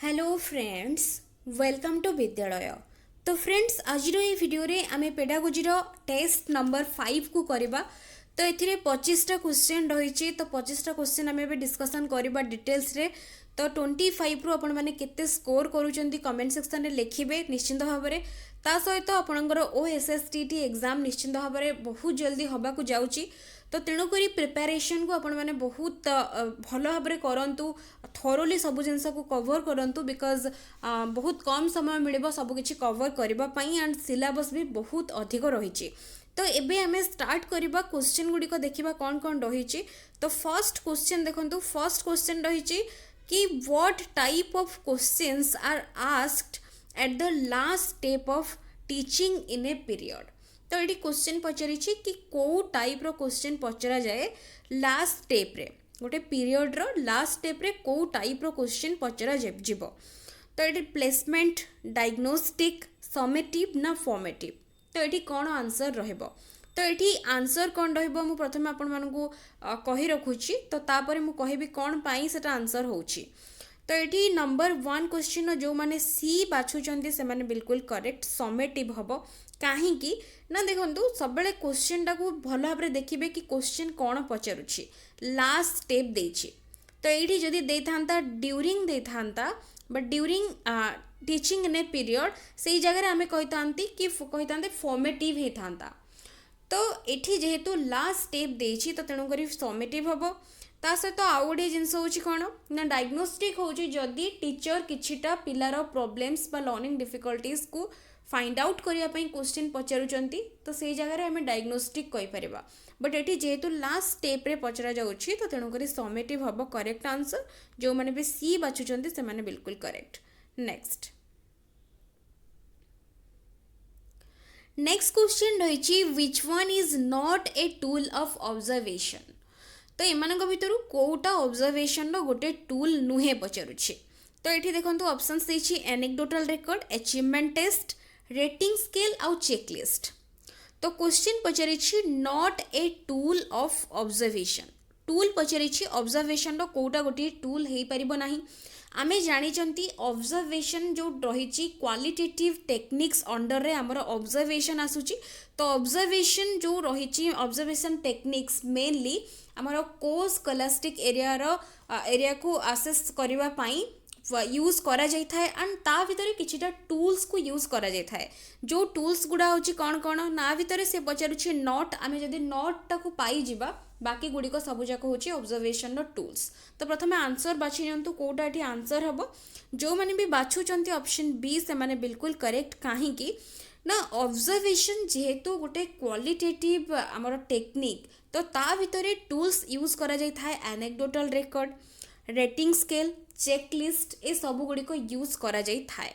Hello friends, welcome to विद्यालय। तो friends, आज ये वीडियो रे आमे पेडागोजी टेस्ट नंबर 5 को करवा। तो ये 25टा क्वेश्चन रही। तो 25टा क्वेश्चन आम डिस्कसन करवा डिटेल्स रे। तो 25 रु आपण मैंने केते स्कोर करूछंती कमेंट सेक्शन में लिखिबे निश्चिंत भाव में। ता सहित आपणकर OSSTT एग्जाम निश्चिंत भाव में बहुत जल्दी हवा जाउची। तो तेणुक प्रिपेरेसन को आपण मैंने बहुत भल भाव में करूँ, थरोली सब जिनस को कवर करूँ बिकज बहुत कम समय मिल सबकि कवर करने एंड सिलेबस भी बहुत अधिक रही। तो एबे आम स्टार्ट करवा क्वेश्चन गुड़िक देखा कौन कौन रही। तो फर्स्ट क्वेश्चन देखो, फर्स्ट क्वेश्चन रही कि what type of questions are asked at the last step of teaching in a period. तो ये क्वेश्चन पचारि कि कौ टाइप रो क्वेश्चन पचरा जाए लास्ट स्टेप रे, गोटे पीरियड रो लास्ट स्टेप रे कौ टाइप रो क्वेश्चन पचरा जीवो। तो ये प्लेसमेंट, डायग्नोस्टिक, समेटिव ना फॉर्मेटिव। तो ये कौन आंसर रहिबो। तो ये आंसर कौन रहिबो मु प्रथम आपण मानकु कहि रखुची। तो तापर मु कहिबी कौन पाई सेटा आंसर होउची। तो ये नंबर 1 क्वेश्चन जो माने सी बाछुचंती से माने बिल्कुल करेक्ट समेटिव हबो। कहीं ना देखो सब क्वेश्चन टाक भल भाव देखिए कि क्वेश्चन कौन पचारुछि लास्ट स्टेप देछि। तो ये जदि देता ड्यूरिंग देता but during teaching in a period से जगह आम कही फॉर्मेटिव होता। तो ये जेहेतु लास्ट स्टेप देछि तो तेणुक फॉर्मेटिव हम। ता सहित आउ गोटे जिनस हूँ कौन ना डायग्नोस्टिक हूँ जदि टीचर किछिटा पिलार प्रॉब्लम्स बा लर्निंग डिफिकल्टीज को फाइंड आउट करने क्वेश्चन पचारुचंती तो से जगह आम डायग्नोस्टिक कहीपर। बट ये जेहेतु लास्ट स्टेप रे पचरा जाउछि तो तेणुक समेटिव हम करेक्ट आंसर। जो मैंने भी सी बाछुचंती से माने बिल्कुल करेक्ट। नेक्स्ट क्वेश्चन रही which one is not a tool of observation. तो एमान भितर कोटा ऑब्जर्वेशन गोटे टूल नुहे पचारुछि। तो ये देखो ऑप्शंस देछि anecdotal record, achievement test, rating scale आउ चेकलिस्ट। तो क्वेश्चन पचारि not a tool of observation. Tool पचारि ऑब्जर्वेशन रो कोटा गोटे टूल हो पारिबो नाही। आमे जानिचंती ऑब्जर्वेशन जो रही क्वालिटेटिव टेक्निक्स अंडर रे हमर ऑब्जर्वेशन आसुची। तो ऑब्जर्वेशन जो रही ऑब्जर्वेशन टेक्निक्स मेनली हमर को स्कॉलास्टिक एरिया को आसेस करबा पई यूज करा जाय थाए एंड ता भितर किछिटा टूल्स को यूज करा जाय थाए। जो टूल्स गुडा होची कौन कौन ना भितर से पचारुछि नॉट। आमे जदि नॉट टाको पाई जिबा बाकी गुड़िक सबूक हूँ ऑब्जर्वेशन टूल्स। तो प्रथम आंसर बाछि नियंतु कोटा ये आंसर हम। जो मैंने भी बाछुचंती ऑप्शन बी से माने बिल्कुल करेक्ट। कहीं ना ऑब्जर्वेशन जेहेतु गोटे क्वालिटेटिव आमर टेक्निक तो ता भितर टूल्स यूज करा जाय थाए anecdotal record, rating scale, checklist ए सब गुड़िक यूज करा जाय थाए।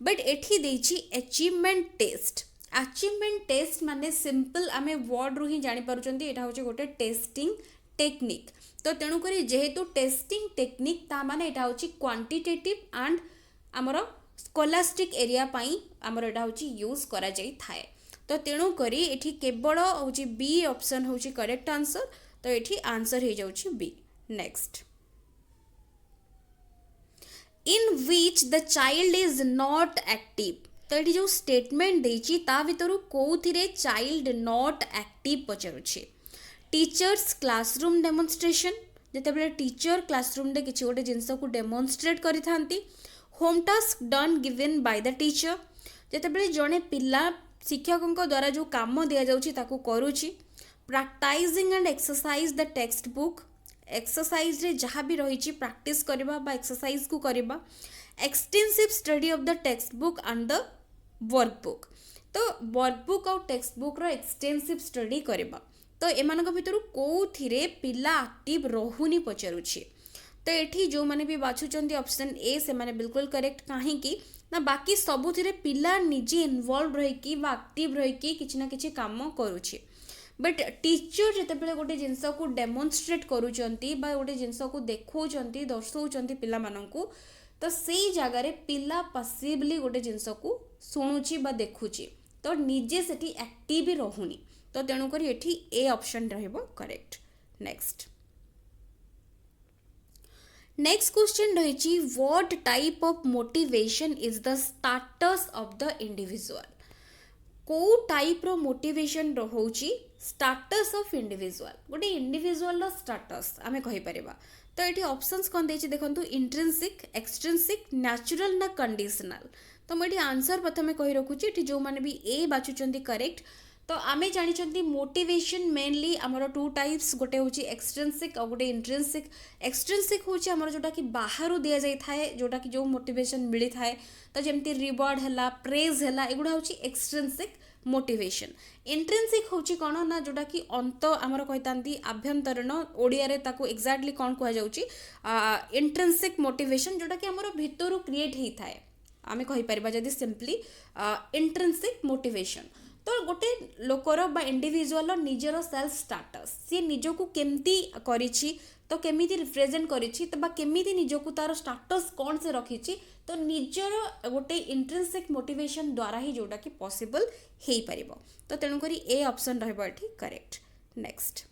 बट एठी देछि अचीवमेंट टेस्ट। अचीवमेंट टेस्ट माने सिंपल आमे वर्ड रु ही जानि पारुचंती एटा होचे गोटे टेस्टिंग टेक्निक। तो तेणुक जेहेतु टेस्टिंग टेक्निक ता माने एटा होची क्वांटिटेटिव एंड आमर स्कॉलास्टिक एरिया पई आमर एटा होची यूज करा जाई थाए। तो तेणुक एठी केवल होची बी ऑप्शन होची करेक्ट आंसर। तो एठी आंसर हो जाउची B. Next in which the child is not active. तो ये जो स्टेटमेंट देछि ता भितर कोथिरे चाइल्ड नॉट एक्टिव पचारुछि। टीचर्स क्लासरूम डेमोन्स्ट्रेशन जेतेबेले टीचर क्लासरूम रे किछि गोटे जिंस को डेमोन्स्ट्रेट करि थांती। Home task done given by the teacher जेतेबेले जने पिला शिक्षकों द्वारा जो काम दिया जाउछि ताकू करूछि। Practising and exercise the text book exercise रे जहाँ भी रही प्रैक्टिस करबा बा एक्सरसाइज को करबा। Extensive study of the text book and the workbook. तो वर्कबुक और टेक्स्ट बुक रो एक्सटेंसिव स्टडी करबा। तो एमान भितर कोथिरे पिला एक्टिव रहुनी पचारुछि। तो एठी जो माने भी बाछुचंती ऑप्शन ए से माने बिल्कुल करेक्ट। कहीं ना बाकी सबुथिरे पिला निजे इन्वॉल्व रही बा एक्टिव रही किछि ना किछि काम करूछि। बट टीचर जितेबाला गोटे जिनस को डेमोन्स्ट्रेट करूचंती बा गोटे जिनस को देखौचंती दर्शौचंती पिला मानंकु तो सेई जगह रे पिला पसिबली गोटे जिनस को शुणुची बा देखुची तो निजे सेठी एक्टिव रहुनी। तो तेणुक एठी ए ऑप्शन रहइबो करेक्ट। नेक्स्ट नेक्स्ट क्वेश्चन रही what type of motivation is the status of the individual को टाइप रो मोटिवेशन होची स्टाटस ऑफ इंडिविजुअल गोटे इंडिविजुअल स्टाटस आमे कहि परिबा तो ये ऑप्शंस कौन देछि देखंतु इंट्रिंसिक एक्सट्रिंसिक नेचुरल ना कंडीशनल तो मुझे आंसर प्रथम कहि रखुची एठी जो माने भी ए बाचुचंती करेक्ट तो आमे जानिचंती मोटिवेशन मेनली आमर टू टाइप्स गोटे होची एक्सट्रिंसिक और गोटे इंट्रिंसिक एक्सट्रिंसिक होची आमर जोटा कि बाहर दिया जाई थाए जोटा कि जो मोटिवेशन मिली थाए तो जेमती रिवार्ड हला प्रेज हला एगुडा होची एक्सट्रिंसिक मोटिवेशन इंट्रिंसिक होची कोन ना जोटा कि अंत आमर कहितांती आभ्यंतरण ओडिया रे ताको एक्जाक्टली कोन कहया जाउची इंट्रिंसिक मोटिवेशन जोटा कि आमर भितरु क्रिएट हेई थाए आमे कहि परिबा जदी सिंपली इंट्रिंसिक मोटिवेशन तो गोटे लोकर बा इंडिविजुअल निजर सेल्फ स्टाटस सी निजको केमती करिछि तो केमिति रिप्रेजेंट करिछि तो बा केमिति निजको तार स्टाटस कौन से रखिछि तो निजर गोटे इंट्रिंसिक मोटिवेशन द्वारा ही जोटा कि पॉसिबल हेई परिबो तो तेनु करी ए ऑप्शन रहबो एठी करेक्ट नेक्स्ट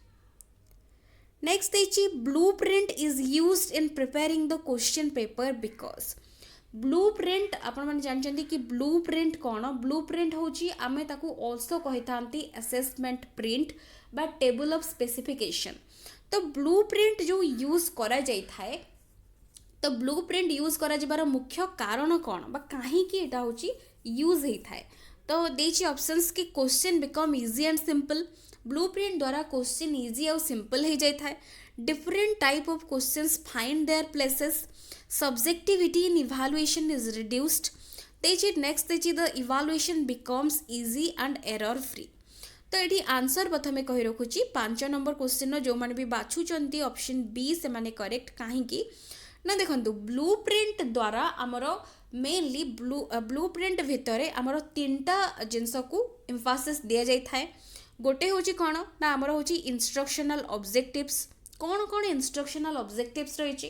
देछि blueprint is used in preparing the question paper because blueprint आपण माने जानचंती कि ब्लूप्रिंट कोन ब्लूप्रिंट होची आमे ताकू आल्सो कहितांती असेसमेंट प्रिंट बा टेबल ऑफ स्पेसिफिकेशन तो ब्लूप्रिंट जो यूज करा जाई थाए तो ब्लूप्रिंट यूज करा जबार मुख्य कारण कोन बा काहे कि एटा होची यूज हेई थाए तो देछि ऑप्शंस कि question become easy and simple blueprint द्वारा क्वेश्चन इजी और सिंपल हो जाए थाए different type of questions find their places subjectivity in evaluation is reduced next the evaluation becomes easy and error free तो ये आंसर प्रथमे कहि रखुची 5 नंबर क्वेश्चन जो माने भी बाछुचंती ऑप्शन बी से माने करेक्ट काहेकि ना देखंतु ब्लूप्रिंट द्वारा हमरो मेनली ब्लूप्रिंट भितरे हमरो तीनटा जिंस को एम्फासिस दिया जाय थाए गोटे होची कोन ना हमरो होची इंस्ट्रक्शनल ऑब्जेक्टिव्स कोन कोन इंस्ट्रक्शनल ऑब्जेक्टिव्स रहिची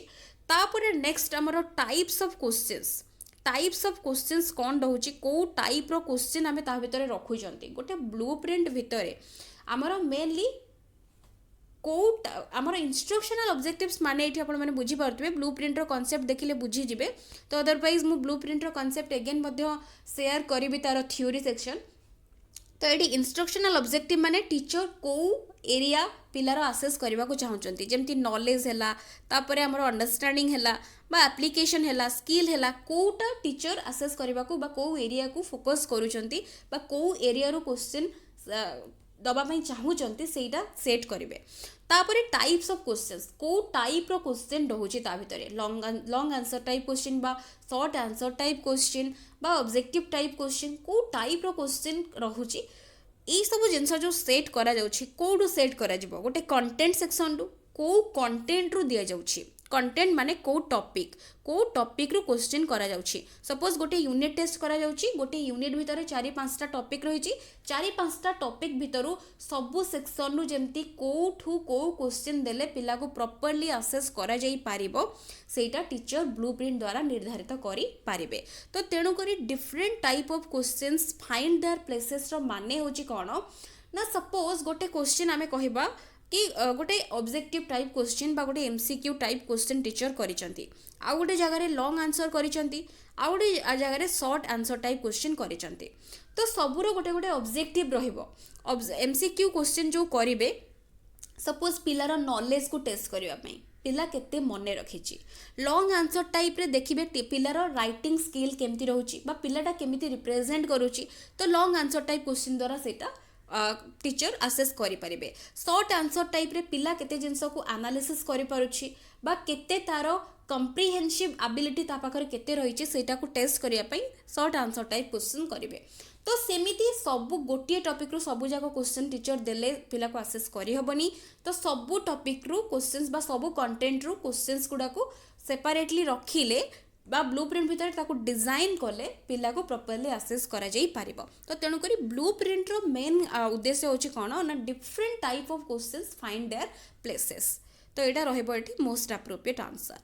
तापर नेक्स्ट आमर टाइप्स ऑफ क्वेश्चंस कौन रोचे कौ टाइप रो क्वेश्चन आमे ता भितर रखुचंती गोटे ब्लूप्रिंट भितर आमर मेनली कौ आमर इंस्ट्रक्शनल ऑब्जेक्टिव्स माने एठी आपण माने बुझी पारतबे ब्लूप्रिंट रो कांसेप्ट देखिले बुझी जिवे तो अदरवाइज मु ब्लूप्रिंट रो कांसेप्ट अगेन मध्य शेयर करिवि तार थ्योरी सेक्शन तो ये इंस्ट्रक्शनल ऑब्जेक्टिव माने टीचर को एरिया पिलार आसेस करने को चाहूँगी जमती नॉलेज है तापर आमर अंडरस्टैंडिंग है बा एप्लिकेशन है स्किल है कोटा टीचर आसेस करने को बा को एरिया को फोकस करुँच बा को एरिया रो क्वेश्चन दबाई चाहूँगी सेटा सेट करेंगे तापर टाइप्स ऑफ क्वेश्चंस को टाइप रो क्वेश्चन रोचे ता भितर लॉन्ग आंसर टाइप क्वेश्चन बा शॉर्ट आंसर टाइप क्वेश्चन बा ऑब्जेक्टिव टाइप क्वेश्चन को टाइप रो क्वेश्चन रोचे यही सब जिनस जो सेट करा जाउछि कोडू सेट करा जिवो गोटे कंटेंट सेक्शन रु को कंटेंट रु दिया जाउछि कंटेंट माने को टॉपिक रु क्वेश्चन करा जाउछि सपोज गोटे यूनिट टेस्ट करा जाउछि गोटे यूनिट भितर 4-5टा टॉपिक रहिछि 4-5टा टॉपिक भितरु सबु सेक्शन रु जेमती कोठू को क्वेश्चन देले पिला को प्रॉपर्ली असेस करा जाई पारिबो सेटा टीचर ब्लूप्रिंट द्वारा निर्धारित करि पारिबे तो तेणु करी different type of questions find their places रो माने होछि कोन ना सपोज गोटे क्वेश्चन आमे कहिबा कि गोटे ऑब्जेक्टिव टाइप क्वेश्चन बा गोटे एमसीक्यू टाइप क्वेश्चन टीचर करिसंती आ गोटे जगह रे लॉन्ग आंसर करिसंती आ गोटे जगह रे शॉर्ट आंसर टाइप क्वेश्चन करिसंती तो सबुरो गोटे गोटे ऑब्जेक्टिव रहिबो एमसीक्यू क्वेश्चन जो करिवे सपोज पिलार नॉलेज को टेस्ट करिवा पई पिला केते मने रखिछि लॉन्ग आंसर टाइप रे देखिबे पिलार राइटिंग स्किल केमती रहउछि बा पिलाटा केमिति रिप्रेजेंट करूछि तो लॉन्ग आंसर टाइप क्वेश्चन द्वारा सेटा टीचर आसेस करि परिबे शॉर्ट आंसर टाइप रे पिला केते जिंस को एनालिसिस करि पारुछि बा केते तारो कंप्रिहेंसिव एबिलिटी ता पाखर केते रहिछि सेटा को टेस्ट करिया पई शॉर्ट आंसर टाइप क्वेश्चन करिवे तो सेमिति सबु गोटिए टॉपिक रो सबु जाको क्वेश्चन टीचर देले पिला को आसेस करि हबनी तो सबु टॉपिक रो क्वेश्चंस बा सबु कंटेंट रो क्वेश्चंस गुडा को सेपरेटली रखिले बा ब्लूप्रिंट भितर ताको डिजाइन कले पिला को प्रॉपर्ली आसेस करा जाई पारिबो तो तेणु करी ब्लूप्रिंट रो मेन उद्देश्य होची कोन ना different type of questions find their places तो एटा रहबो एठी most appropriate answer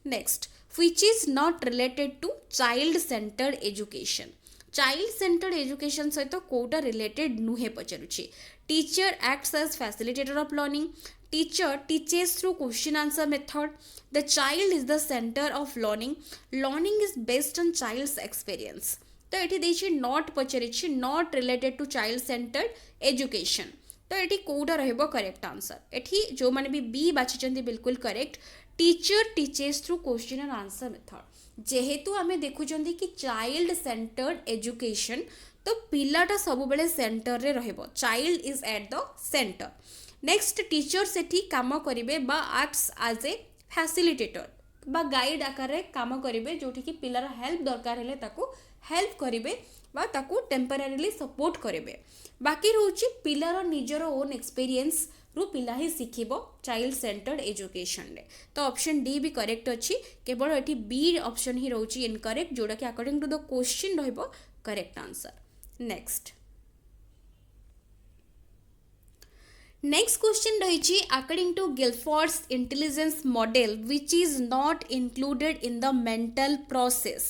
next which is not related to child centred education child centred education सहित कोटा रिलेटेड नुहे पचारुछि teacher acts as facilitator of learning teacher teaches through question answer method, the child is the centre of learning, learning is based on child's experience. तो ये देछि not पचारिछि not related to child centred education. तो ये कौटा रहिबो correct answer, एठी जो माने भी बी बाछिचंदी बिल्कुल correct, teacher teaches through question and answer method. जेहेतु आमे देखुचंदी कि चाइल्ड सेंटर्ड एजुकेशन, तो पिलाटा सब बेले सेंटर रे रहिबो, child is at the centre. Next teacher सेठी काम करिवे बा एक्ट्स एज ए फैसिलिटेटर बा गाइड आकार रे काम करिवे, जोठी कि पिलार हेल्प दरकार हेले ताकू हेल्प करिवे बा ताकू टेम्परेरीली सपोर्ट करिवे। बाकी रहउची पिलार निजर ओन एक्सपीरियंस रु पिला ही शिखिबो चाइल्ड सेंटर्ड एजुकेशन रे। तो ऑप्शन डी भी करेक्ट अछि, केवल एठी बी ऑप्शन ही रहउची इनकरेक्ट, जोडा कि अकॉर्डिंग टू द क्वेश्चन रहिबो करेक्ट आंसर। नेक्स्ट क्वेश्चन रही according to Guilford's intelligence model which is not included in the mental process.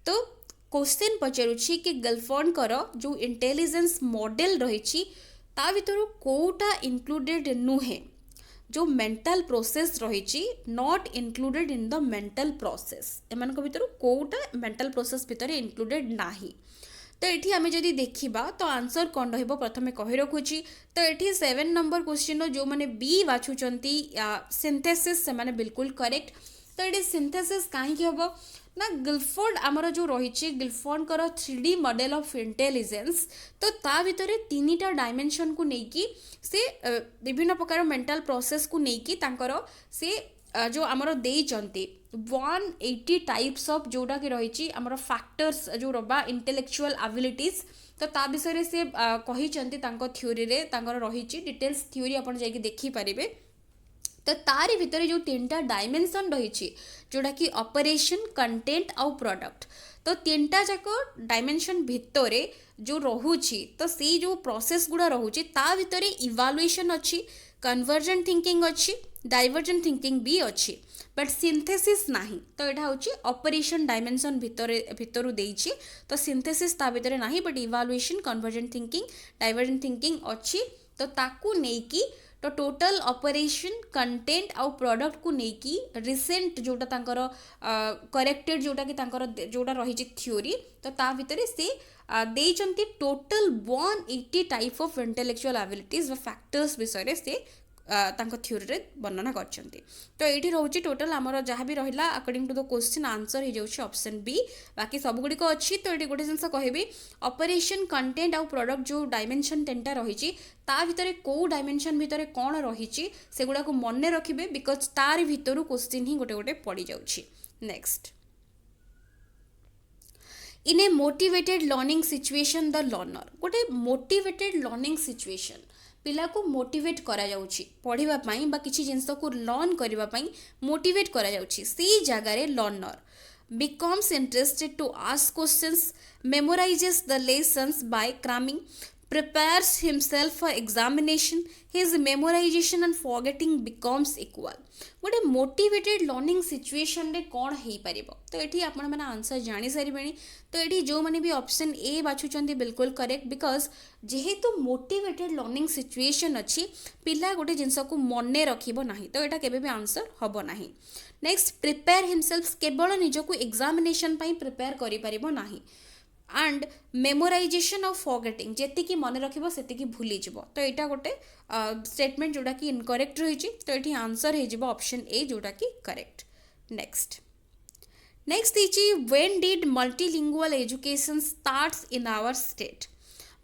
तो क्वेश्चन पचारुछि कि गिलफोर्ड जो इंटेलिजेंस मॉडल रही ता भितर कोटा इंक्लूडेड नुहे, जो मेंटल प्रोसेस रही not included in the mental process, एमान भितर कोटा मेंटल प्रोसेस भितर इंक्लूडेड नाही। तो ये आम जदि देखा तो आंसर कौन रही प्रथम कही रखुची। तो ये 7 नंबर क्वेश्चन जो मैंने बी बाछुंट सिंथेसिस से माने बिल्कुल करेक्ट। तो ये सिंथेसिस कहीं हम ना गिलफोर्ड आमर जो रही Guilford 3D model of intelligence, तो ता भितर 3टा डायमेंशन को लेकिन से विभिन्न प्रकार मेंटल प्रोसेस को लेकिन से जो आमर देइचंती 180 टाइप्स ऑफ जोटा कि रही आमर फैक्टर्स जो रबा इंटेलेक्चुअल एबिलिटीज, तो ता विषय से कहिचंती तांको थ्योरी रे तांकर रही डिटेल्स थ्योरी आपण जाई देखि पारिबे। तो तारी भितर जो 3टा डायमेंशन रही जोटा कि ऑपरेशन कंटेंट आउ प्रोडक्ट, तो 3टा जाक डायमेंशन भितर जो रहुची तो से जो प्रोसेस गुड़ा रहुची ता भितर इवालुएशन अच्छी, कन्वर्जेंट थिंकिंग अच्छी, डाइवर्जेंट थिंकिंग भी अच्छी, बट सिंथेसिस नाही। तो यहाँ हूँ ऑपरेशन डायमेंशन भितर देइछि, तो सिंथेसिस ता भितर नाही, but evaluation convergent thinking divergent thinking अच्छी। तो ताकू नेकी तो टोटल ऑपरेशन कंटेंट आउ प्रोडक्ट को नेकी रिसेंट जोटा तांकर करेक्टेड जोटा कि तांकर जोटा रही थ्योरी, तो ता भितर से देइचंती total 180 type of intellectual abilities व फैक्टर्स विषय से तांको थ्योरी रे वर्णना करछंती। तो एठी रहउची टोटल हमर जहाँ भी रहिला according to the question answer हो जाउची ऑप्शन बी। बाकी सब गुडी को अच्छी। तो एठी गोटे जिंस कहबी ऑपरेशन कंटेंट आउ प्रोडक्ट जो डायमेंशन 10टा रही ता भितर को डायमेंशन भितर कौन रही से गुडा को मन रखिबे, बिकज तार भितर क्वेश्चन ही गोटे गोटे पड़ी जाउची। Next, in a motivated learning situation the learner, गोटे मोटिवेटेड लर्निंग सिचुएशन पिला को मोटिवेट करा जाउची पढ़िबा पई बा किछि जिंस को लर्न करबा पई मोटिवेट करा जाउची, सी जगह रे learner becomes interested to ask questions, memorizes the lessons by cramming, prepares himself for examination, his memorization and forgetting becomes equal। गोटे मोटिवेटेड लर्निंग सिचुएशन रे कौन हो पार, तो ये आपण मैंने आंसर जानी सारे। तो ये जो मैंने भी ऑप्शन ए बाछुंट बिल्कुल करेक्ट, बिकज जेहेतु मोटिवेटेड लर्निंग सिचुएशन अच्छी पिला गोटे जिनस को मन रखिबो नाही, तो यहाँ केबे भी आंसर हबो नाही। नेक्स्ट, प्रिपेयर हिमसेल्फ केवल निजको एग्जामिनेशन पई प्रिपेयर करि परिबो नाही, एंड मेमोराइजेशन ऑफ फॉरगेटिंग जेतिकी मन रखिबो सेतिकी भूली जिवो, तो यहाँ गोटे स्टेटमेंट जोटा कि इनकरेक्ट रही। तो ये आंसर हो ऑप्शन ए जोटा कि करेक्ट। नेक्स्ट इची when did multilingual education starts in our state,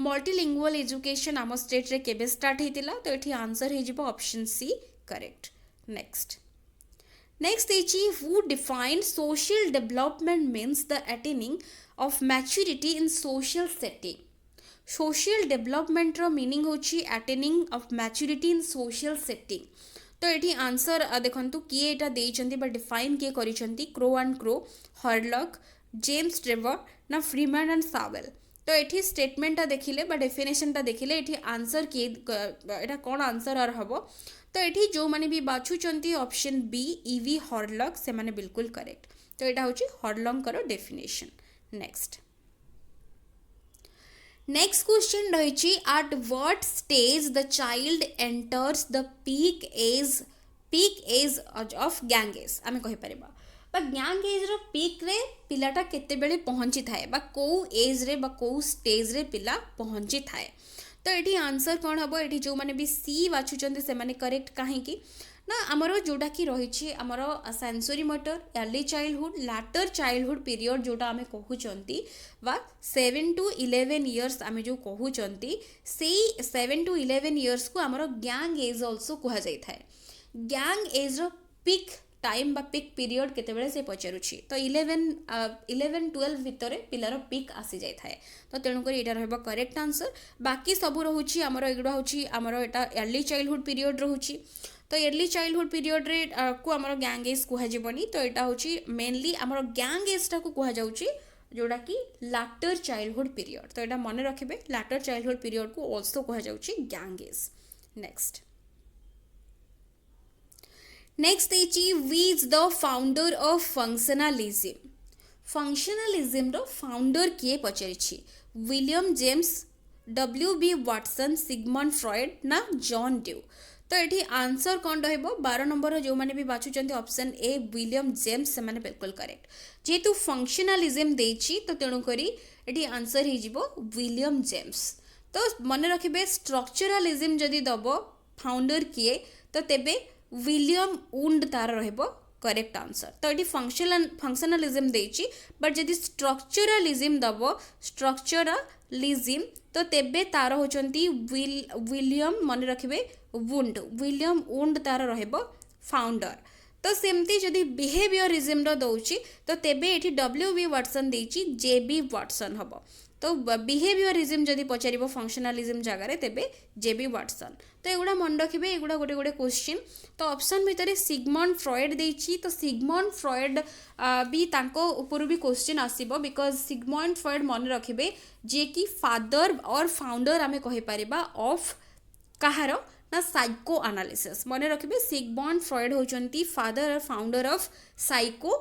multilingual education आम स्टेट रे केबे स्टार्ट होइतिला, तो ये आंसर हो ऑप्शन सी करेक्ट। नेक्स्ट इची who define social development means the attaining of maturity in social setting, social development रो meaning होची attaining of maturity in social setting। तो ये आंसर देखंतु किए एटा देइचंती बा डिफाइन किए करिसंती Crow and Crow, Horlock, James Trevor ना फ्रीमैन एंड सावेल। तो ये स्टेटमेंटा देखिले बा डेफिनेशनटा देखिले ये आंसर किए एटा कौन आंसर आर हबो, तो ये जो माने भी बाछुचंती ऑप्शन बी ईवी हॉरलॉक से माने बिल्कुल करेक्ट। तो यहाँ होची हॉरलॉक करो डेफिनेशन। नेक्स्ट क्वेश्चन रही at what stage the child enters the peak age of gang age आम कहीपर गैंग एज पीक रे पिलाटा केतेबेले पहुंची थाए बा को एज रे बा को स्टेज रे पिला पहुंची थाए तो ये आंसर कौन हम ये जो मैंने भी सी बाछुंट से मैंने करेक्ट कहीं ना आमर जोटा कि रही आमर sensory motor early childhood later childhood period जोटा आम कहते बा 7 to 11 इयर्स आम जो कहते से 7 to 11 इयर्स को आमर गैंग एज ऑल्सो कह जाए गैंग एज पिक टाइम बा पिक पीरियड केतेबेले से पचारुछि तो 11-12 भितर पिलार पिक आसी जाए थाए तो तेणुक यहाँ रहा करेक्ट आंसर बाकी सब रोचे आमर एगुड़ा हूँ आमर यहाँ अर्ली चाइल्डहुड पीरियड रोचे तो अर्ली चाइल्डहुड पीरियड रे को आमर गैंग एज कहजबनी तो यहाँ हूँ मेनली आमर गैंग एज टाक कहुच्छी जोड़ा कि लैटर चाइल्डहुड पीरियड तो यहाँ मन रखिए लैटर चाइल्डहुड पीरियड को ऑल्सो कहुच्छी gang age next is the founder of functionalism functionalism रो फाउंडर किए पचारि William James W.B. Watson Sigmund Freud ना जॉन ड्यू तो ये आंसर कौन रहा 12 नंबर जो मैंने भी बाछुंट ऑप्शन ए विलियम जेम्स से मैंने बिल्कुल करेक्ट जेहेतु फंक्शनलिज्म देछि तो तेणुक ये आंसर हो विलियम जेम्स तो मन रखिए स्ट्रक्चरलिज्म जदि दब फाउंडर किए तो तेबे विलियम वुंड तार रहिबो करेक्ट आंसर तो ये फंक्शनलिज्म देछि बट जदि स्ट्रक्चरलिज्म दब स्ट्रक्चरलिज्म तो तेबे तार होचंती विलियम मन रखिबे विलियम वुंड तार रहिबो फाउंडर तो सेमती जदि बिहेवियरिज्म रो दउछि तो तेबे एठी W.B. वाटसन देछि J.B. वाटसन हबो तो बिहेवियरिज्म जदि पचार फंक्शनलिज्म जगार तेबे J.B. वाटसन तो एगुड़ा मन रखिए एगुड़ा गोटे गोटे क्वेश्चन तो ऑप्शन भितर सिगमंड फ्रॉयड देछि तो सिगमंड फ्रॉयड भी तांको ऊपर भी क्वेश्चन आसीबो बिकॉज सिगमंड फ्रॉयड मन रखिए जे कि फादर और फाउंडर आमे कहि परिबा ऑफ कहार ना साइको एनालिसिस मन रखिए सिगमंड फ्रॉयड होचंती फादर और फाउंडर ऑफ साइको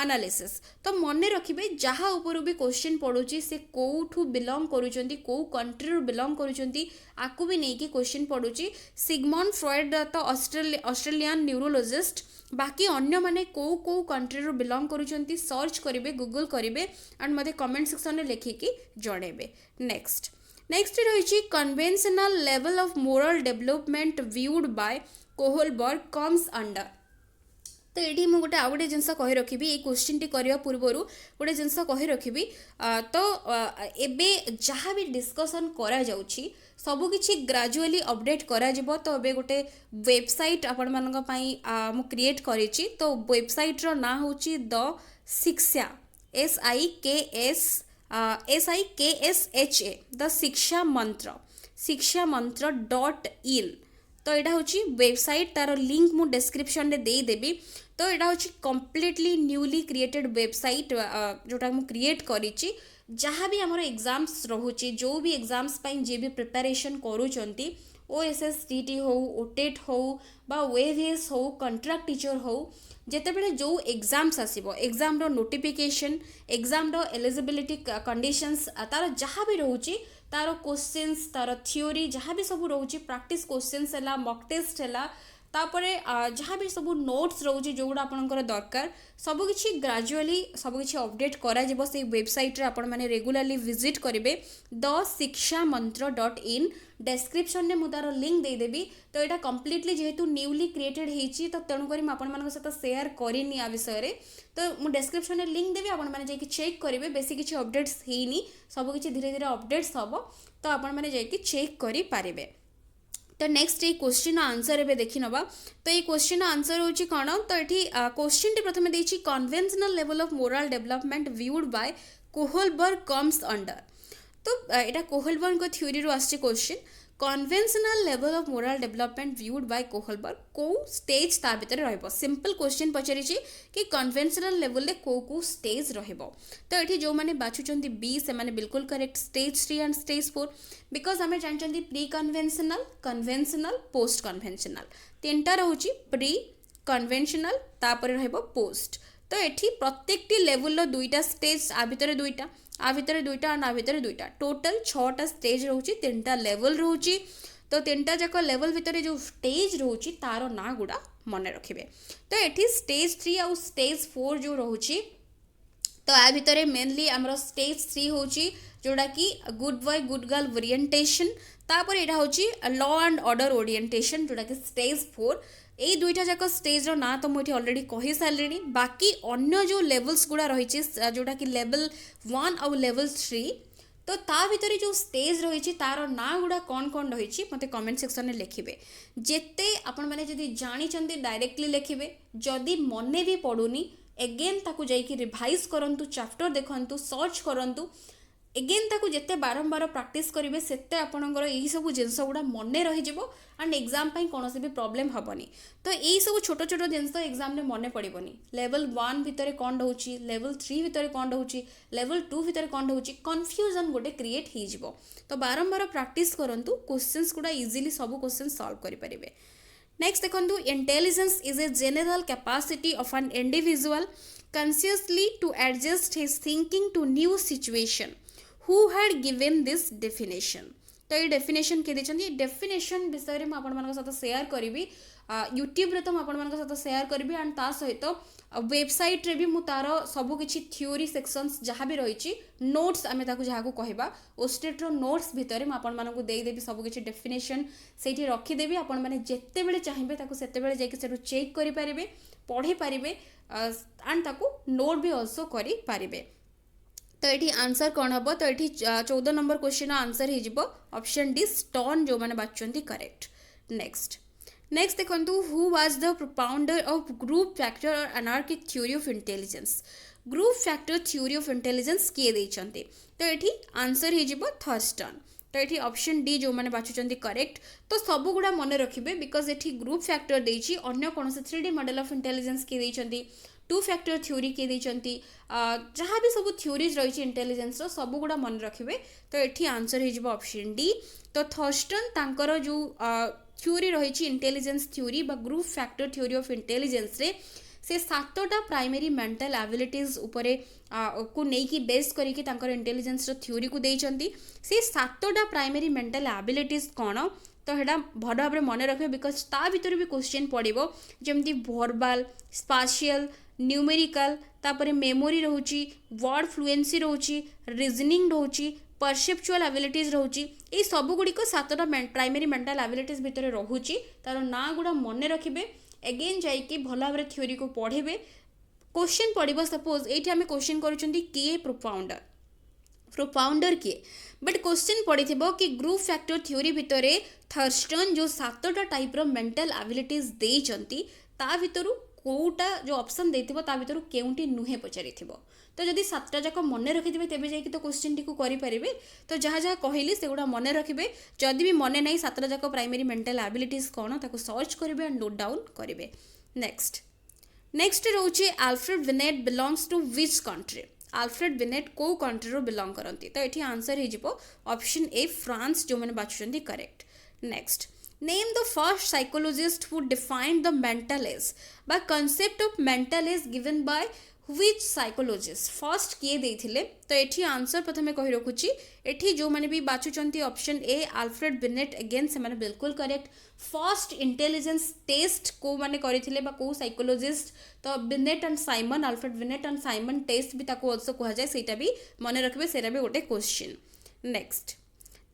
एनालिसिस तो मन रखिए जहाँ ऊपर भी क्वेश्चन पड़ुची से कौठू बिलोंग करुचंती कौ कंट्री बिलोंग करुचंती आकु भी नहीं कि क्वेश्चन पड़ुची सिगमंड फ्रॉयड तो ऑस्ट्रेलियन न्यूरोलॉजिस्ट बाकी अन्य माने कौ कौ कंट्री बिलोंग करुचंती सर्च करेंगे गूगल करेंगे एंड मते कमेंट सेक्शन में लिखिकी जणेबे नेक्स्ट रही conventional level of moral development viewed by Kohlberg comes under तो ये मुझे गोटे आउ गोटे जिनस कही रखी ये क्वेश्चन टी करने पूर्वर गोटे जिनस कही रखी तो एबे जहाँ भी डिस्कसन करा जाउछि सबकि ग्राजुअली अपडेट करा जिवो तो ए गोटे वेबसाइट आपण मानक पई मु क्रिएट करिछि तो वेबसाइट रो ना होछि द शिक्षा SIKSHA द शिक्षा मंत्र .in तो यहाँ हूँ वेबसाइट तार लिंक मु डिस्क्रिप्शन रे दे देबी तो यहाँ हूँ कम्प्लीटली न्यूली क्रिएटेड वेबसाइट जोटा मु क्रिएट करिछि जहाँ भी आमर एग्जाम्स रोचे जो भी एग्जाम्स जे भी प्रिपरेशन करूचंती OSSTT हो OTET हो बा OAVS हो कंट्राक्ट टीचर हो जेतेबेले जो एग्जाम्स आसीबो एग्जाम रो नोटिफिकेशन एग्जाम रो एलिजिबिलिटी कंडीशंस तार जहाँ भी रोचे तार क्वेश्चंस तार थ्योरी जहाँ भी सब रोचे प्रैक्टिस क्वेश्चंस है मॉक टेस्ट है तापरे जहाँ भी सब नोट्स रोचे जोगुड़ा आपनकर दरकार सबकि ग्राजुअली सबकि अपडेट करा जिवो से वेबसाइट रे आपण माने रेगुलरली विजिट करेंगे द शिक्षा मंत्र .in डिस्क्रिप्शन में मुझे लिंक दे देबी तो यहाँ कम्प्लीटली जेहेतु न्यूली क्रिएटेड होती तो तेणुक आपण सहित सेयार करनी आ विषय तो मुझे डिस्क्रिप्शन में लिंक देवी आपण मैंने जाकि चेक करेंगे बेसी किसी अपडेट्स होनी सबकि धीरे धीरे अपडेट्स हम तो आपण मैंने जाकि चेक करें तो नेक्स्ट ये क्वेश्चन आंसर एबे देखि नबा तो ये क्वेश्चन आंसर होची कोन तो एठी क्वेश्चन टी प्रथमे देछि conventional level of moral development viewed by Kohlberg comes under तो एटा कोहलबर्ग को थ्योरी रो आछि question conventional level of moral development viewed by Kohlberg को स्टेज ता भीतर रहबो सिंपल क्वेश्चन पचारि कि कन्वेंशनल लेवल ले को स्टेज रहबो तो एठी जो माने बाछुचंती बी से माने बिल्कुल correct stage 3 and stage 4 because आमे जानचंती pre conventional conventional post conventional तीनटा रहउची प्री कन्वेंशनल तापर रहबो पोस्ट तो एठी प्रत्येकटी लेवल रो दुईटा स्टेज आ भितर दुईटा एंड आ भितर दुईटा टोटल 6टा स्टेज रोची 3टा लेवल रोची तो 3टा जाक लेवल भितर जो स्टेज रोची तार ना गुड़ा मन रखिबे तो एठी स्टेज 3 आउ स्टेज 4 जो रोची तो आ भितर मेनली आमर स्टेज 3 होची जोड़ा कि good boy good girl orientation तापर एटा होची लॉ एंड ऑर्डर ओरिएंटेशन जोड़ा कि स्टेज 4 এই দুইটা যাক স্টেজ रो ना तो मुझे ऑलरेडी कही सारे बाकी अन्य जो लेवल्स गुड़ा रही जोटा कि लेवल 1 आउ लेवल 3 तो ता भितर जो स्टेज रही तार ना गुड़ा कौन कौन रही मत कमेंट सेक्शन में लिखे जिते आपण मैंने जदि जानी डायरेक्टली लिखे जदि मने भी पड़ुनी एगेन ताकू जाइकी रिवाइज करंतु चैप्टर देखंतु सर्च करंतु एगेन ताकू जिते बारंबार प्रैक्टिस करेंगे सेते आपणकर यही सब जिनस गुड़ा मन रही एंड एग्जाम कौन भी प्रॉब्लम हेनी तो यही सब छोट छोट जिनस एग्जाम में मन पड़ोनी लेवल 1 भितर कौन रोचे लेवल 3 भितर कौन रोचे लेवल 2 भितर कौन रोचे कन्फ्यूजन गोटे क्रिएट हो तो बारंबार प्रैक्टिस करंतु क्वेश्चंस गुड़ा इजिली सब क्वेश्चन सॉल्व करेंगे नेक्स्ट देखो intelligence is a general capacity of an individual consciously to adjust his thinking to new situation who had given this definition तो ये डेफिनेशन किए देखिए डेफिनेशन विषय में आपण सहित शेयर करी यूट्यूब रे तो आपण सहित शेयर करी एंड ता सहित वेबसाइट रे भी मु तार सब किछि थ्योरी सेक्शंस जहाँ भी रही नोट्स आम जहाँ कहवा ओस्टेट रो नोट्स भितर मुझे देदेवी सब किछि डेफिनेशन से रखीदेवी आपण मैंने जिते बड़े चाहिए से जाकि चेक करेंगे पढ़ी पारे एंड ताकू नोट भी अल्सो करें तो ये आंसर कौन हम तो ये 14 नंबर क्वेश्चन आंसर हो ऑप्शन डी स्टोन जो मैंने बाछुंती करेक्ट नेक्स्ट देखो who was the propounder of group factor और anarchic theory of intelligence group factor theory of intelligence किए देइचंती तो ये आंसर हो थर्स्टन तो ये ऑप्शन डी जो मैंने बाछुंती करेक्ट तो सब गुड़ा मन रखिए बिकज ये ग्रुप फैक्टर देइछि अन्य कौन से 3D मॉडल ऑफ इंटेलिजेंस किए देइचंती 2 फैक्टर थ्योरी किए देइचंती जहाँ भी सब थ्योरीज रही इंटेलिजेंस सब गुड़ा मन रखिए तो ये आंसर हो ऑप्शन डी तो थर्स्टन तांकर जो थ्योरी रही इंटेलिजेंस थ्योरी बा group factor theory of intelligence रे से 7टा प्राइमरी मेंटल एबिलिटीज उपरे को नेकी बेस करके तांकर इंटेलिजेंस रो थ्योरी को देइचंती से 7टा प्राइमरी मेंटल एबिलिटीज कौन तो हेडा भल भाव मन रखे बिकज ता भीतर भी क्वेश्चन पड़ो जमती वर्बाल स्पाशियल न्यूमेरिकल तापर मेमोरी रोची वर्ड फ्लुएंसी रोची रीजनिंग रोची परसेप्चुअल एबिलिटीज रोची ये सब गुड़िक 7टा प्राइमरी मेंटल एबिलिटीज भितर रोची तार ना गुड़ा मन रखिए एगेन जाइए भल भाव थ्योरी को पढ़े क्वेश्चन पड़ो सपोज ये आम क्वेश्चन किए प्रोपाउंडर किए बट क्वेश्चन पड़ी कि ग्रुप फैक्टर थ्योरी भितर थर्स्टन जो 7टा टाइप रो मेंटल एबिलिटीज देइचंती ता भितरु कोटा जो ऑप्शन देथिबो ता भितरु केउंटी नुहे पचारिथिबो तो जदि 7टा जाक मन रखिथे तेबे जाइए तो क्वेश्चन टी को करि परिबे तो जहाँ जहाँ कहली से गुड़ा मन रखिए जदि भी मन नहीं 7टा जाक प्राइमरी मेंटल एबिलिटीज कौन ताको सर्च करेंगे एंड नोट डाउन करेंगे नेक्स्ट रोचे Alfred Binet belongs to which country Alfred Binet को कंट्री रो बिलोंग करती तो ये आंसर हो ऑप्शन ए फ्रांस जो मैंने बाछुंती correct next name the first psychologist who defined the mental age by concept of mental age given by which psychologist first किए देथिले तो ये आंसर प्रथम कही रखुची एठी जो मैंने भी बाछुचंती ऑप्शन ए अल्फ्रेड विनेट अगेन से मैंने बिल्कुल करेक्ट फर्स्ट इंटेलिजेंस टेस्ट को मैंने करथिले बा को साइकोलॉजिस्ट तो Binet and Simon Alfred Binet and Simon test भी ताको आल्सो कहा जाए सेटा भी मन रखबे सेरा भी गोटे क्वेश्चन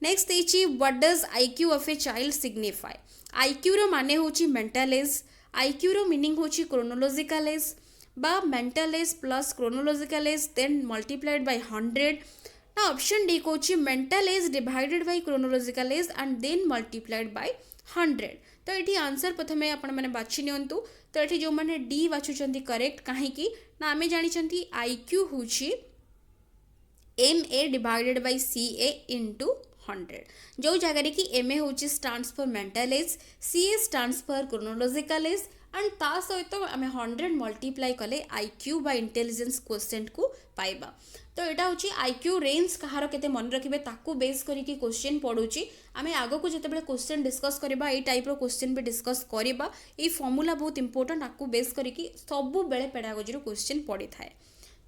नेक्स्ट देछि what does IQ of a child signify IQ रो माने होची मेंटल एज आईक्यू रो मीनिंग होची क्रोनोलॉजिकल एज बा mental age plus chronological age then multiplied by 100 ना ऑप्शन डी को mental age divided by chronological age and then multiplied by 100 तो ये आंसर प्रथम आपण मैंने बाछि नियंतु तो ये जो मैंने डी बाछुचंती करेक्ट कहीं ना आम जानी आईक्यू होची M A divided by C A into 100 जो जगह कि एम ए हूँ stands for mental age C A stands for chronological age and ता सहित आम 100 मल्टीप्लाई कले आईक्यू बा इंटेलिजेंस क्वेश्चन को पाइबा। तो यहाँ हूँ आईक्यू रेंज कहार के मन रखिए ताकू बेस करके क्वेश्चन पढ़ुची आम आग को जिते क्वेश्चन डिस्कस करवा ये टाइप क्वेश्चन भी डिस्कस करवा ये फॉर्मूला बहुत इंपोर्टेंट आपको बेस करके सब बेले पेडागोजी क्वेश्चन पड़ी थाए।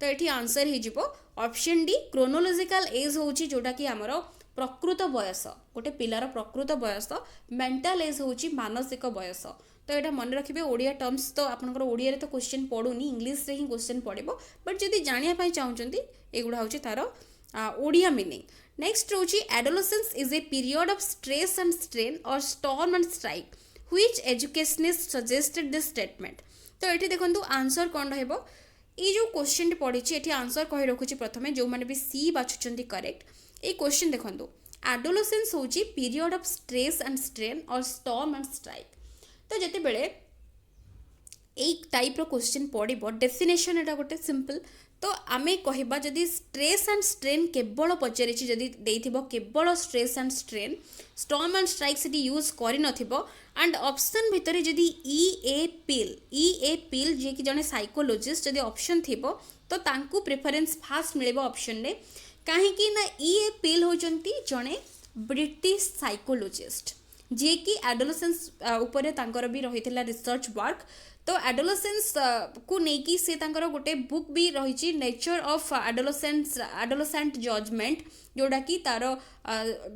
तो ये आंसर हो ऑप्शन डी क्रोनोलॉजिकल एज हूँ जोटा कि आमर प्रकृत बयस गोटे पिलार प्रकृत बयस मेंटल एज हूँ मानसिक बयस। तो यहाँ मन रखिए ओडिया टर्म्स तो आपंकर ओडिया तो क्वेश्चन पढ़ुनी इंग्लीश रे ही क्वेश्चन पड़ो बट जदि जानापी चाहते एगुड़ा हूँ तार ओडिया मीनिंग। नेक्स्ट रोची adolescence is a period of stress and strain और storm and strike which educationist suggested this statement. तो ये देखो आंसर कौन रहिबो ये जो क्वेश्चन पढ़ी ये आंसर कही रखुची प्रथमे जो मैंने भी सी बाछुंट करेक्ट। ये क्वेश्चन देखो एडोलेसेंस हूँ period of stress and strain और स्टॉर्म एंड स्ट्राइक। तो जिते बेले एक टाइप रो क्वेश्चन पड़ो डेफिनेशन एटा गोटे सिंपल तो आमे कहबा जदि स्ट्रेस एंड स्ट्रेन केवल पचारि जदि देइथिबो केवल stress and strain storm and strike से यूज करि नथिबो एंड ऑप्शन भितर जदि ई ए पिल जे कि जने साइकोलॉजिस्ट जदि ऑप्शन थिबो तो तांकू प्रेफरेंस फास्ट मिलेबो ऑप्शन ने काहे कि ना ई ए पिल होचंती जने ब्रिटिश साइकोलॉजिस्ट जे कि एडोलेसेंस ऊपर तांकर भी रही रिसर्च वर्क। तो एडोलेसेंस को लेकिन से तांकर गोटे बुक भी रही नेचर ऑफ एडोलेसेंट जजमेंट जोड़ा कि तार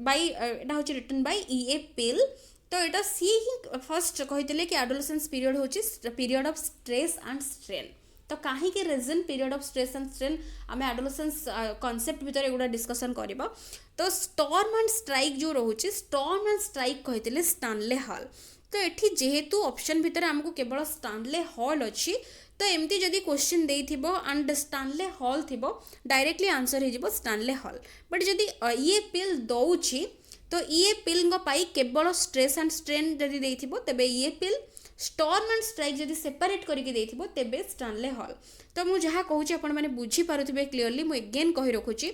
बाय एटा हूँ रिटन बाय ई ए पिल। तो यहाँ सी ही फर्स्ट कहते कि एडोलेसेंस पीरियड हूँ period of stress and strain. तो कहीं reason period of stress and strain आम एडोलेसेंस कॉन्सेप्ट भितर एगुड़ा डिस्कसन करबा। तो स्टॉर्म एंड स्ट्राइक जो रोचे स्टॉर्म एंड स्ट्राइक कहते स्टानले हॉल। तो ये जेहेतु ऑप्शन भितर आमको केवल स्टानले हॉल अच्छी तो एमती जदि क्वेश्चन देइथिबो एंड स्टानले हॉल थिबो डायरेक्टली आंसर हो स्टानले हॉल। बट जदि ये पिल दौची तो ये पिल पाई केवल स्ट्रेस एंड स्ट्रेन जदि देइथिबो तबे ये पिल स्टॉर्म एंड स्ट्राइक जदि सेपरेट करके देइथिबो तेबे स्टानले हॉल। तो मु जहाँ कहूँ आपण मैंने बुझी पारुथिबे क्लियरली मु एगेन कहि रखुची।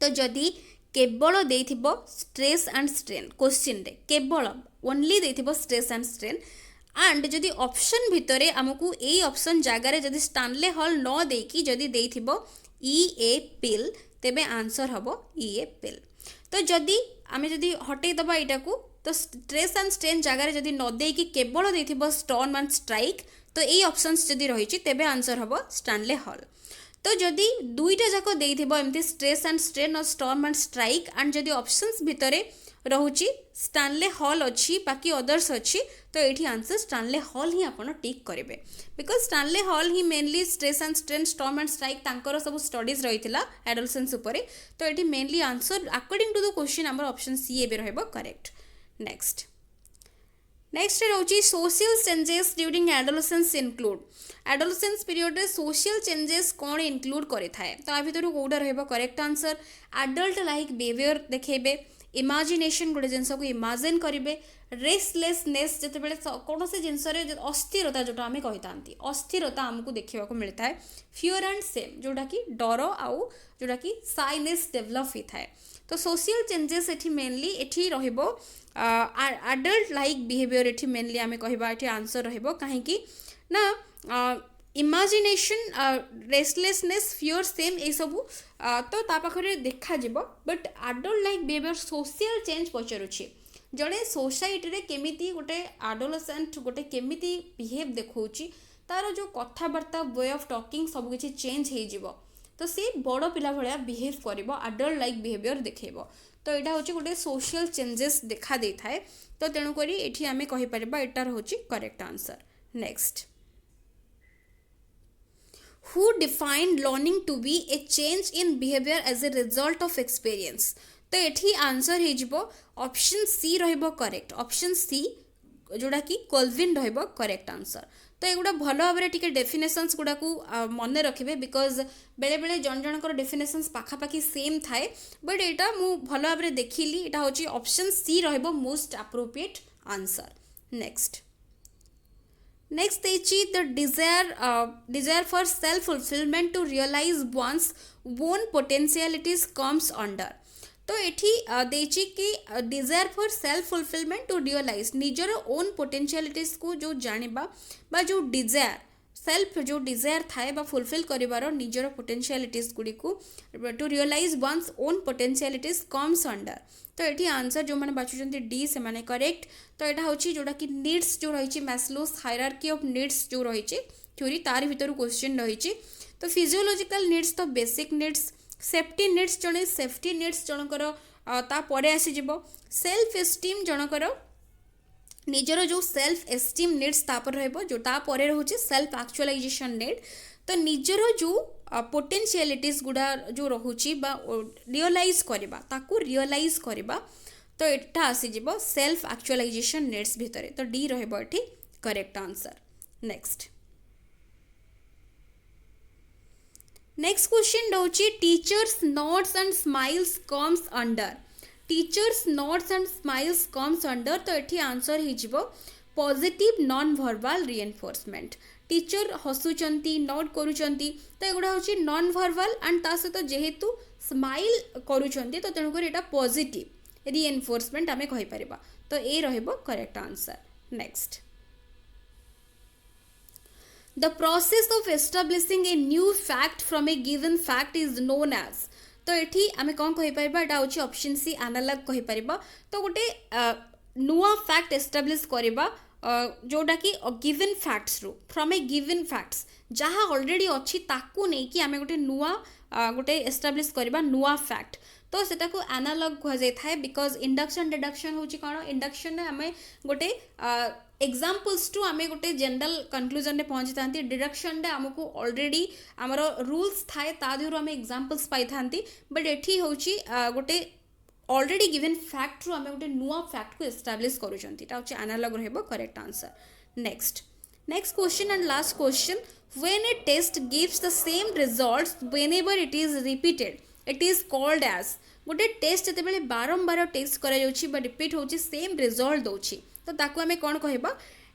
तो जदि केवल देइथिबो स्ट्रेस एंड स्ट्रेन क्वेश्चन रे केवल ओनली देइथिबो स्ट्रेस एंड स्ट्रेन एंड जदि ऑप्शन भितरे आमको ए ऑप्शन जगार जदि स्टानले हॉल न देकी जदि देइथिबो ई ए पिल तेबे आंसर हबो ई ए पिल। तो जदि आमे जदि हटै दबा एटा को तो स्ट्रेस एंड स्ट्रेन जगार जदि न देकी केवल देइथिबो स्टॉर्म एंड स्ट्राइक तो ए ऑप्शंस जदि रहिछि तेबे आंसर हबो स्टानले हॉल। तो जदि दुईटा जाक देइथिबो एमती स्ट्रेस एंड स्ट्रेन और स्टॉर्म एंड स्ट्राइक एंड जदि ऑप्शंस भितरे रहुची स्टानले हॉल अच्छी बाकी अदर्स अच्छी तो ये आंसर स्टानले हॉल ही आपन टिक करेंगे because Stanley Hall he mainly stress and strain storm and strike तांकर सब स्टडीज रही एडोलेसेंस उपरे। तो ये mainly answer according to the question आमर ऑप्शन सी एबे रहबो करेक्ट। नेक्स्ट रोची social changes during adolescence include adolescence period रे सोशल चेंजेस कौन इनक्लूड करे थाए तो आ भितर कोडा रहबो correct answer adult like behaviour देखेबे इमेजिनेशन गोटे जिनस को इमेजिन करेंगे रेस्टलेसनेस जिते बड़े कौन से जिनस अस्थिरता जोटा आम कही था अस्थिरता आमको देखा मिलता है फियर एंड सेम जोटा कि डर आउ जोटा कि साइनेस डेभलप होता है। तो सोशल चेंजेस एठी मेनली एठी रहिबो एडल्ट लाइक बिहेवियर एठी मेनली आम कहबा एठी आंसर रहिबो काहेकि ना इमेजिनेशन रेस्टलेसनेस फियर सेम ये सबू तो ता पाखरे देखा जिवो but adult like behaviour social change पचारुछि जड़े सोसाइटी रे केमिति गोटे एडोलेसेंट गोटे केमिति बिहेव देखौछि तार जो कथाबार्ता वे ऑफ टॉकिंग सब किछि चेंज हो जिवो तो सी बड़ पिला भलिया बिहेव करिवो एडल्ट लाइक बिहेवियर देखैबो। तो यहाँ हूँ गोटे सोशल चेंजेस देखा दे थाए तो तेणुक ये आम कहीपर एटार हूँ correct answer. Next who defined learning to be a change in behavior as a result of experience। तो ये आंसर हो ऑप्शन सी रहिबो करेक्ट ऑप्शन सी जोड़ा कि कोल्विन रहिबो करेक्ट आंसर। तो एगुड़ा भल भाव में डेफिनेशंस गुड़ा को मन रखिए बिकज बेले बेले जन जनकर डेफिनेशंस पाखापाखि सेम थाए बट यहाँ मु भल भाव में देखिली यहाँ हूँ ऑप्शन सी रहिबो most appropriate answer. Next the desire for self fulfilment to realise one's own potentialities comes under. तो एठी देछि कि desire for self fulfilment to realise निजर ओन पोटेंशियलिटीज को जो जानिबा बा जो डिजायर सेल्फ जो डिजायर थाए बा फुलफिल करिवार निजर पोटेंशियलिटीज गुडी को to realise one's own potentialities comes under. तो ये आंसर जो मैंने बाछुचंती डी से माने करेक्ट। तो यहाँ हूँ जोटा कि नीड्स जो रही मैस्लोस हायरार्की ऑफ नीड्स जो रही थ्योरी तार भीतर क्वेश्चन रही। तो फिजियोलॉजिकल नीड्स तो बेसिक नीड्स सेफ्टी नीड्स जड़े सेफ्टी नीड्स जनकर तापर आसीज सेल्फ एस्टीम जनकर निजर जो सेल्फ एस्टीम नीड्स तापर जो तापर रोचे सेल्फ एक्चुअलाइजेशन नीड। तो निजर जो पोटेंशियलिटीज गुड़ा जो रोचे रियलाइज करवा ताकू रियलाइज करवा तो यहाँ आसीज सेल्फ एक्चुअलाइजेशन नीड्स भितर। तो डी रही करेक्ट आंसर। नेक्स्ट क्वेश्चन रोचे teachers nods and smiles comes under. Teachers nods and smiles comes under. तो ये आंसर हो positive non verbal reinforcement. Teacher हसुचंती नोट करुचंती तो एगुड़ा हूँ नॉन वर्बल एंड ता सहित जेहेतु स्माइल करुचंती तो तेणुक यहाँ पॉजिटिव रिएनफोर्समेंट आम कहीपर। तो ये रहिबो correct answer. Next the process of establishing a new fact from a given fact is known as. तो ये आम कौन कहीपर यहाँ हूँ ऑप्शन सी एनालॉग कहीपर। तो गोटे नुआ फैक्ट एस्टाब्लिश करवा जोटा कि गिवन फैक्ट्स रू फ्रॉम ए गिवन फैक्ट्स जहाँ ऑलरेडी अच्छी ताकू नहीं कि आम गोटे नुआ गोटे एस्टाब्लिश करवा नुआ फैक्ट। तो सेटा को एनालॉग कह जाय थाए बिकॉज इंडक्शन डिडक्शन होची कौन इंडक्शन ने आमे गोटे एग्जांपल्स टू आमे गोटे जनरल कंक्लूजन रे पहुंची थांती। डिडक्शन रे हमको ऑलरेडी हमरो रूल्स थाए ता देहरु आमे एग्जांपल्स पाई थांती। बट एठी होची गोटे ऑलरेडी गिवन फैक्ट रू आमे गोटे नुआ फैक्ट को एस्टाब्लिश करूचंती ता होची एनालॉग रहबो correct answer. Next question and last question when a test gives the same results whenever it is repeated it is called as. गोटे टेस्ट जिते बारंबार टेस्ट करा रिपीट होची सेम रिजल्ट दौची तो ताकू आमे कौन कहबा।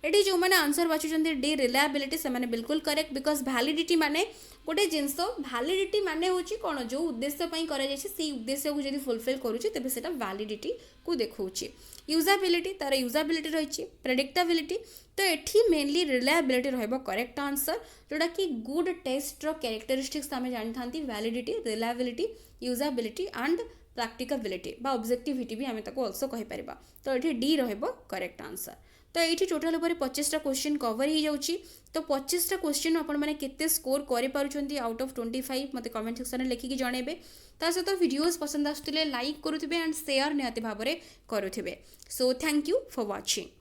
ये जो मैंने आंसर बाछुचंती डी रिलायबिलिटी से माने बिल्कुल करेक्ट बिकॉज वैलिडिटी माने गोटे जिनस वैलिडिटी माने होची कौन जो उद्देश्य पई करा जायछि से उद्देश्य को जदि फुलफिल करूची तबे सेटा वैलिडिटी को देखौची। यूजाबिलिटी तार यूजाबिलिटी रही प्रेडिक्टेबिलिटी तो ये मेनली रिलायबिलिटी रहबो करेक्ट आंसर जोटा कि गुड टेस्ट रो कैरेक्टरिस्टिक्स आमे जानि थांती वैलिडिटी रिलायबिलिटी यूजाबिलिटी एंड प्रैक्टिकेबिलिटी बा ऑब्जेक्टिविटी भी आमे ताको आल्सो कहि परिबा। तो ये डी रहबो करेक्ट आंसर। तो ये टोटाल उपर 25टा क्वेश्चन कवर हो जाउची। तो 25टा क्वेश्चन आपण माने केते स्कोर करि पारुचंती आउट ऑफ 25 मते कमेंट सेक्शन में लिखिकी जणेबे। ता सहित वीडियोस पसंद आसुतिले लाइक करुथिबे एंड शेयर निहाती भाबरे करुथिबे। So thank you for watching.